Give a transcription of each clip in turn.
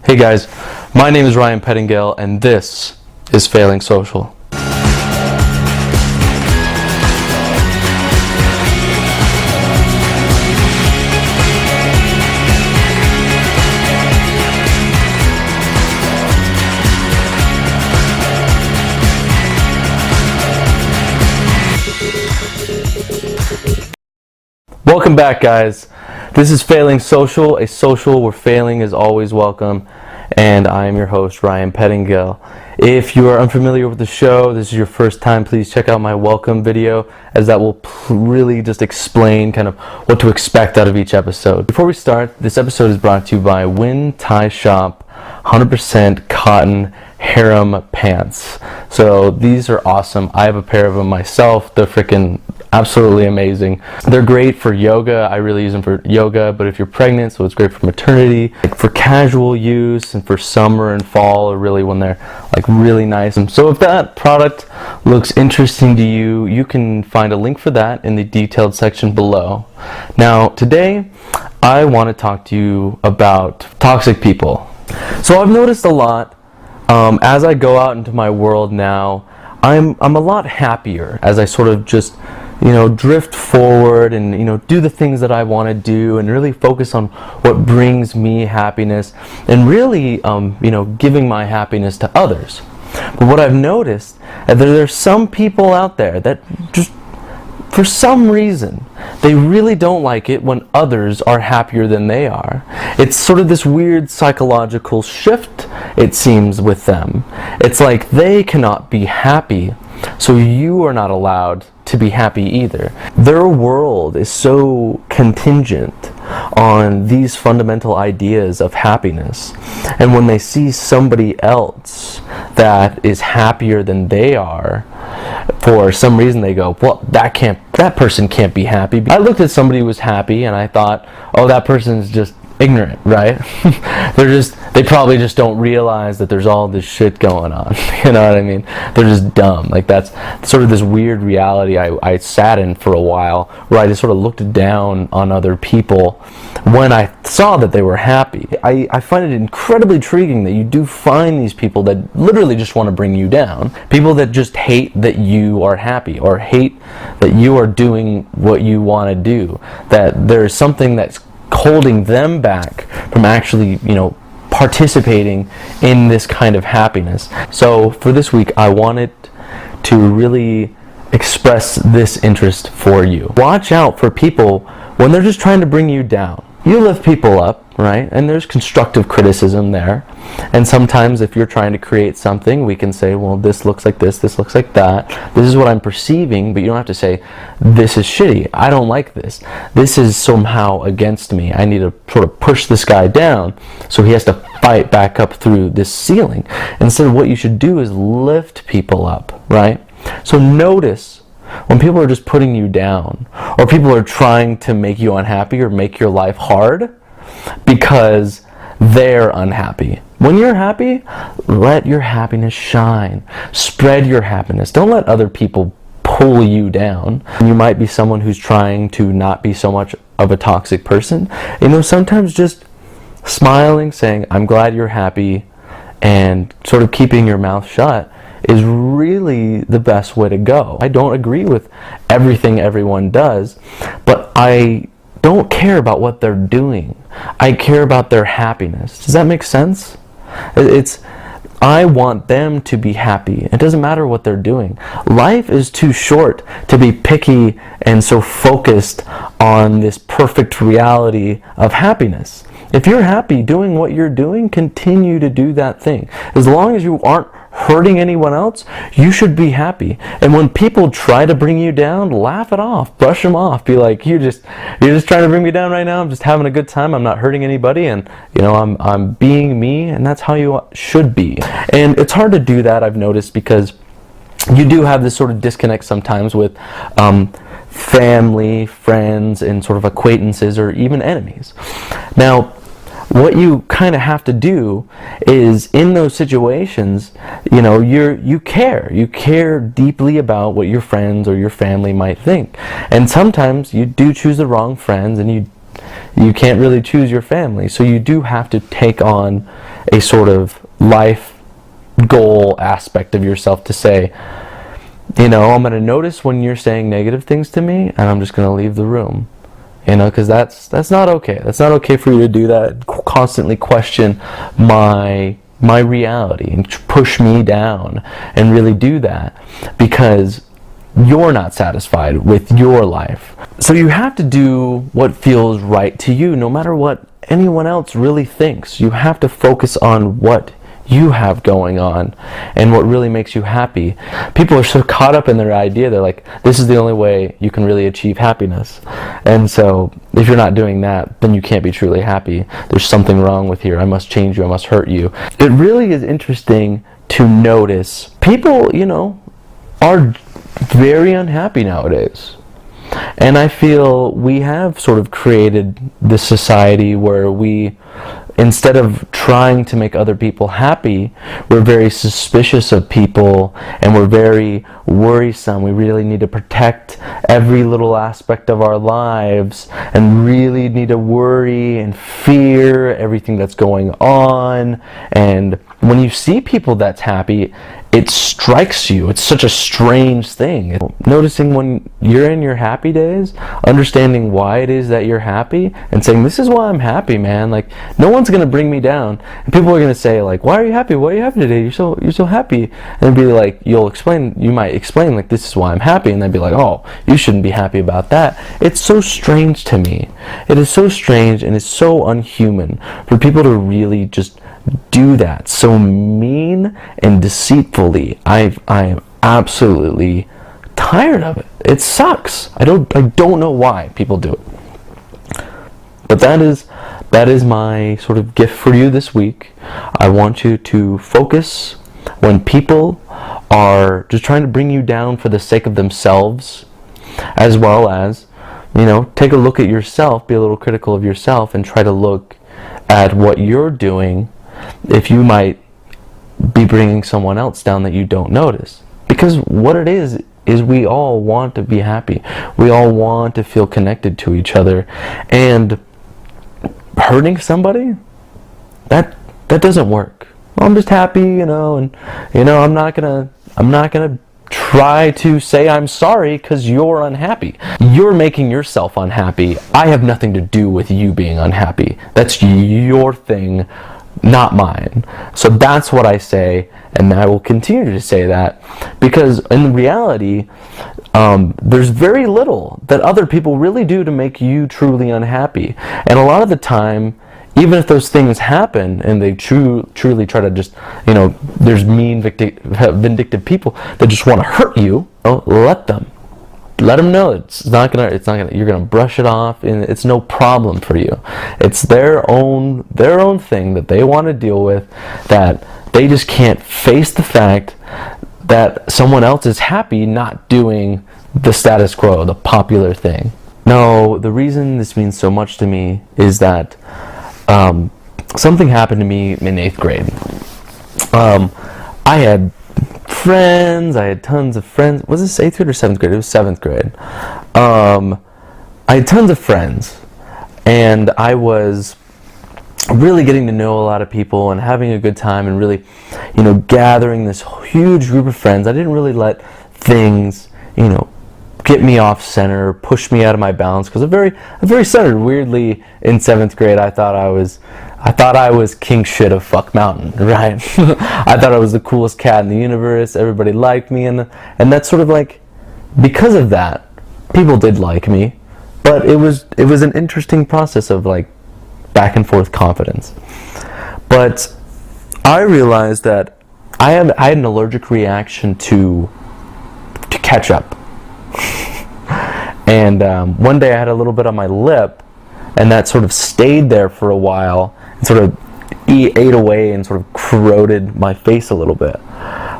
Hey guys, my name is Ryan Pettingale and this is Failing Social. Welcome back, guys. This is Failing Social, a social where failing is always welcome, and I am your host, Ryan Pettingale. If you are unfamiliar with the show, this is your first time, please check out my welcome video, as that will really just explain kind of what to expect out of each episode. Before we start, this episode is brought to you by Wynnthaishop 100% cotton Harem pants. So these are awesome. I have a pair of them myself. They're freaking absolutely amazing. They're great for yoga. I really use them for yoga, but if you're pregnant, so it's great for maternity, like for casual use, and for summer and fall, or really when they're like really nice. And so if that product looks interesting to you, you can find a link for that in the detailed section below. Now, today, I want to talk to you about toxic people. So I've noticed a lot as I go out into my world now. I'm a lot happier as I sort of just drift forward and do the things that I want to do and really focus on what brings me happiness and really giving my happiness to others. But what I've noticed is that there's some people out there that just for some reason they really don't like it when others are happier than they are. It's sort of this weird psychological shift, it seems, with them. It's like they cannot be happy, so you are not allowed to be happy either. Their world is so contingent on these fundamental ideas of happiness, and when they see somebody else that is happier than they are, for some reason they go, well, that person can't be happy. I looked at somebody who was happy and I thought, oh, that person's just ignorant, right? They probably just don't realize that there's all this shit going on. You know what I mean? They're just dumb. Like, that's sort of this weird reality I sat in for a while, where I just sort of looked down on other people when I saw that they were happy. I find it incredibly intriguing that you do find these people that literally just want to bring you down. People that just hate that you are happy, or hate that you are doing what you want to do. That there's something that's holding them back from actually, participating in this kind of happiness. So for this week, I wanted to really express this interest for you. Watch out for people when they're just trying to bring you down. You lift people up, right? And there's constructive criticism there. And sometimes if you're trying to create something, we can say, well, this looks like this looks like that. This is what I'm perceiving, but you don't have to say, this is shitty. I don't like this. This is somehow against me. I need to sort of push this guy down, so he has to fight back up through this ceiling. Instead, what you should do is lift people up, right? So notice when people are just putting you down, or people are trying to make you unhappy or make your life hard because they're unhappy. When you're happy, let your happiness shine. Spread your happiness. Don't let other people pull you down. You might be someone who's trying to not be so much of a toxic person. Sometimes just smiling, saying, I'm glad you're happy, and sort of keeping your mouth shut is really the best way to go. I don't agree with everything everyone does, but I don't care about what they're doing. I care about their happiness. Does that make sense? I want them to be happy. It doesn't matter what they're doing. Life is too short to be picky and so focused on this perfect reality of happiness. If you're happy doing what you're doing, continue to do that thing. As long as you aren't hurting anyone else, you should be happy. And when people try to bring you down, laugh it off, brush them off. Be like, you're just trying to bring me down right now. I'm just having a good time. I'm not hurting anybody, and I'm being me, and that's how you should be. And it's hard to do that, I've noticed, because you do have this sort of disconnect sometimes with family, friends, and sort of acquaintances, or even enemies. Now, what you kind of have to do is, in those situations, you care deeply about what your friends or your family might think. And sometimes you do choose the wrong friends, and you can't really choose your family, so you do have to take on a sort of life goal aspect of yourself to say, I'm going to notice when you're saying negative things to me, and I'm just going to leave the room. Because that's not okay. That's not okay for you to do that. Constantly question my reality and push me down and really do that because you're not satisfied with your life. So you have to do what feels right to you, no matter what anyone else really thinks. You have to focus on what you have going on and what really makes you happy. People are so caught up in their idea, they're like, this is the only way you can really achieve happiness. And so if you're not doing that, then you can't be truly happy. There's something wrong with here. I must change you. I must hurt you. It really is interesting to notice people, are very unhappy nowadays. And I feel we have sort of created this society where we, instead of trying to make other people happy, we're very suspicious of people and we're very worrisome. We really need to protect every little aspect of our lives and really need to worry and fear everything that's going on. And when you see people that's happy, it strikes you. It's such a strange thing. Noticing when you're in your happy days, understanding why it is that you're happy, and saying, this is why I'm happy, man. Like, no one's gonna bring me down. And people are gonna say, like, why are you happy? What are you happy today? You're so happy. And be like, you might explain, like, this is why I'm happy, and they'd be like, oh, you shouldn't be happy about that. It's so strange to me. It is so strange, and it's so unhuman for people to really just do that so mean and deceitfully. I am absolutely tired of it. It sucks. I don't know why people do it. But that is my sort of gift for you this week. I want you to focus when people are just trying to bring you down for the sake of themselves, as well as, take a look at yourself, be a little critical of yourself, and try to look at what you're doing if you might be bringing someone else down that you don't notice. Because what it is we all want to be happy. We all want to feel connected to each other. And hurting somebody, that doesn't work. I'm just happy, and I'm not gonna try to say I'm sorry because you're unhappy. You're making yourself unhappy. I have nothing to do with you being unhappy. That's your thing, not mine. So that's what I say, and I will continue to say that, because in reality, there's very little that other people really do to make you truly unhappy. And a lot of the time, even if those things happen and they truly try to just, there's mean, vindictive people that just want to hurt you, let them know it's not gonna, you're gonna brush it off, and it's no problem for you. It's their own thing that they want to deal with, that they just can't face the fact that someone else is happy not doing the status quo, the popular thing. No, the reason this means so much to me is that something happened to me in 8th grade. I had friends, I had tons of friends. Was this 8th grade or 7th grade? It was 7th grade. I had tons of friends, and I was really getting to know a lot of people and having a good time and really, gathering this huge group of friends. I didn't really let things, get me off center, push me out of my balance, because I'm very centered. Weirdly, in 7th grade, I thought I was king shit of fuck mountain, right? I thought I was the coolest cat in the universe. Everybody liked me, and that's sort of like, because of that, people did like me, but it was an interesting process of like back and forth confidence. But I realized that I had an allergic reaction to ketchup. And one day I had a little bit on my lip, and that sort of stayed there for a while and sort of ate away and sort of corroded my face a little bit.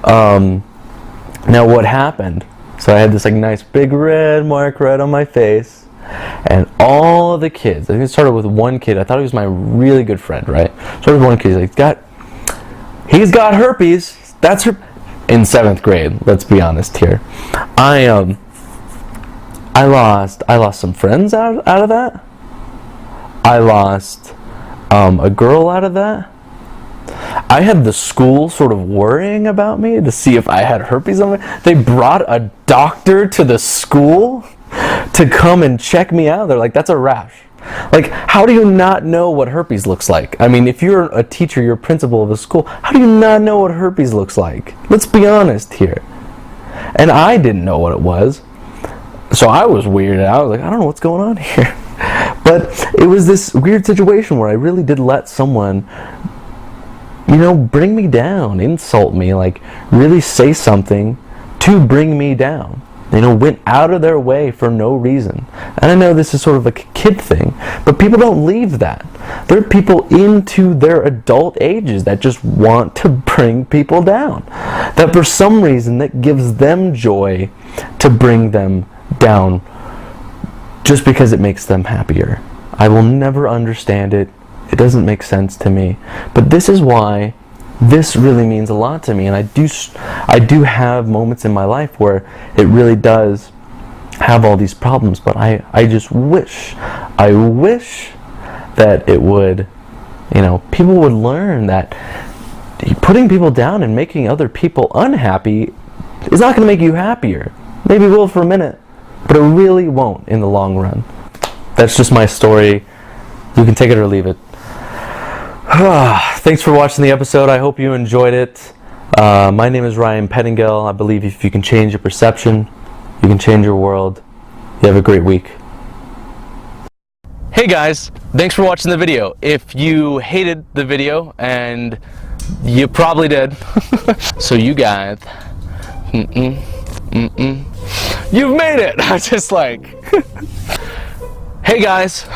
Now what happened? So I had this like nice big red mark right on my face, and all the kids, I think it started with one kid. I thought he was my really good friend, right? Started with one kid. He's got herpes. That's in 7th grade. Let's be honest here. I lost some friends out of that. I lost a girl out of that. I had the school sort of worrying about me to see if I had herpes on me. They brought a doctor to the school to come and check me out. They're like, that's a rash. Like, how do you not know what herpes looks like? I mean, if you're a teacher, you're a principal of a school, how do you not know what herpes looks like? Let's be honest here. And I didn't know what it was. So I was weirded out. I was like, I don't know what's going on here. But it was this weird situation where I really did let someone, bring me down, insult me, like really say something to bring me down. Went out of their way for no reason. And I know this is sort of a kid thing, but people don't leave that. There are people into their adult ages that just want to bring people down. That for some reason that gives them joy to bring them down just because it makes them happier. I will never understand it. It doesn't make sense to me. But this is why this really means a lot to me, and I do have moments in my life where it really does have all these problems, but I just wish that it would, people would learn that putting people down and making other people unhappy is not going to make you happier. Maybe it will for a minute, but it really won't in the long run. That's just my story. You can take it or leave it. Thanks for watching the episode. I hope you enjoyed it. My name is Ryan Pettingill. I believe if you can change your perception, you can change your world. You have a great week. Hey guys, thanks for watching the video. If you hated the video, and you probably did, so you guys, you've made it. I was just like, hey guys.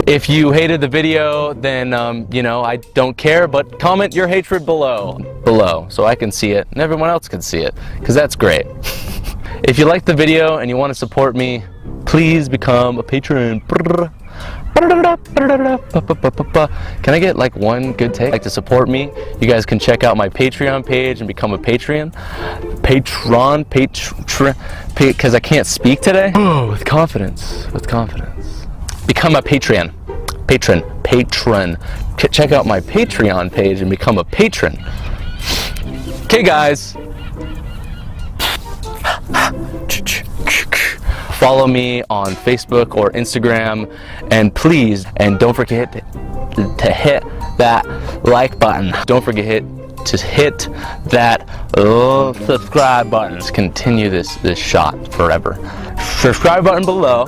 If you hated the video, then, I don't care, but comment your hatred below, so I can see it, and everyone else can see it, because that's great. If you liked the video and you want to support me, please become a patron. Can I get like one good take? Like to support me, you guys can check out my Patreon page and become a Patreon. Because I can't speak today. Oh, with confidence. Become a patron. Check out my Patreon page and become a patron. Okay, guys. Follow me on Facebook or Instagram, and please, and don't forget to hit that like button. Don't forget to hit that subscribe button. Let's continue this shot forever. Subscribe button below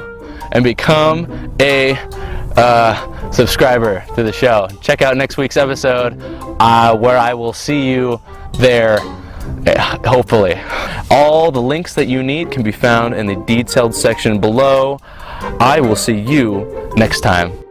and become a subscriber to the show. Check out next week's episode where I will see you there, hopefully. All the links that you need can be found in the detailed section below. I will see you next time.